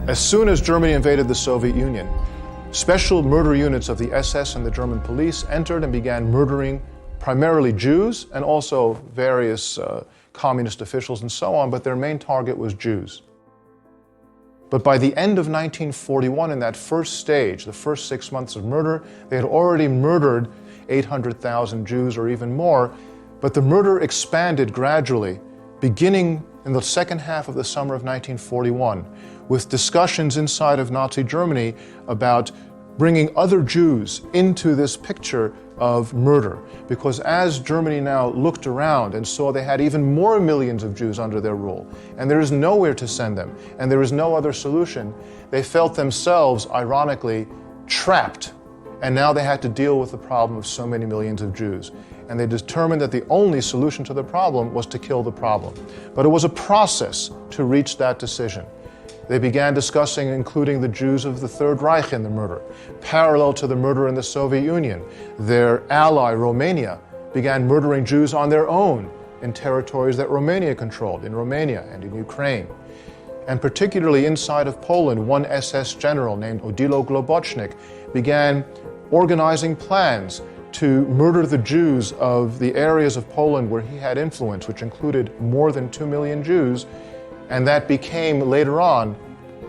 As soon as Germany invaded the Soviet Union, special murder units of the SS and the German police entered and began murdering primarily Jews and also various communist officials and so on, but their main target was Jews. But by the end of 1941, in that first stage, the first 6 months of murder, they had already murdered 800,000 Jews or even more, but the murder expanded gradually, beginning in the second half of the summer of 1941, with discussions inside of Nazi Germany about bringing other Jews into this picture of murder. Because as Germany now looked around and saw they had even more millions of Jews under their rule, and there is nowhere to send them, and there is no other solution, they felt themselves, ironically, trapped. And now they had to deal with the problem of so many millions of Jews. And they determined that the only solution to the problem was to kill the problem. But it was a process to reach that decision. They began discussing including the Jews of the Third Reich in the murder. Parallel to the murder in the Soviet Union, their ally, Romania, began murdering Jews on their own in territories that Romania controlled, in Romania and in Ukraine. And particularly inside of Poland, one SS general named Odilo Globocnik began organizing plans to murder the Jews of the areas of Poland where he had influence, which included more than 2 million Jews, and that became later on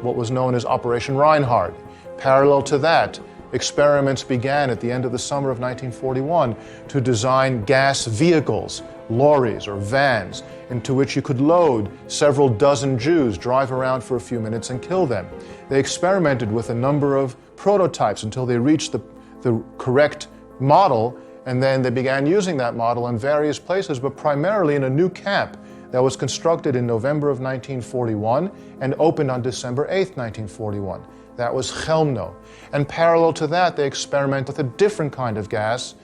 what was known as Operation Reinhard. Parallel to that, experiments began at the end of the summer of 1941 to design gas vehicles, lorries or vans, into which you could load several dozen Jews, drive around for a few minutes and kill them. They experimented with a number of prototypes until they reached the correct model, and then they began using that model in various places, but primarily in a new camp that was constructed in November of 1941 and opened on December 8th, 1941. That was Chelmno. And parallel to that, they experimented with a different kind of gas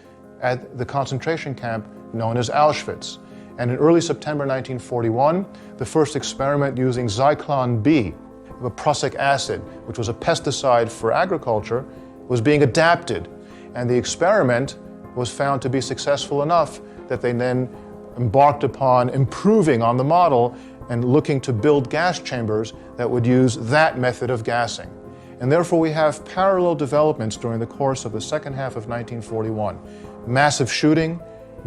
at the concentration camp known as Auschwitz. And in early September 1941, the first experiment using Zyklon B, a prussic acid, which was a pesticide for agriculture, was being adapted. And the experiment was found to be successful enough that they then embarked upon improving on the model and looking to build gas chambers that would use that method of gassing. And therefore we have parallel developments during the course of the second half of 1941. Massive shooting,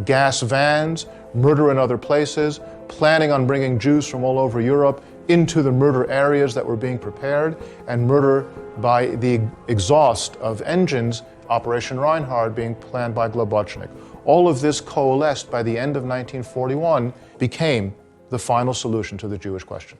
gas vans, murder in other places, planning on bringing Jews from all over Europe into the murder areas that were being prepared, and murder by the exhaust of engines, Operation Reinhard, being planned by Globocnik. All of this coalesced by the end of 1941, became the final solution to the Jewish question.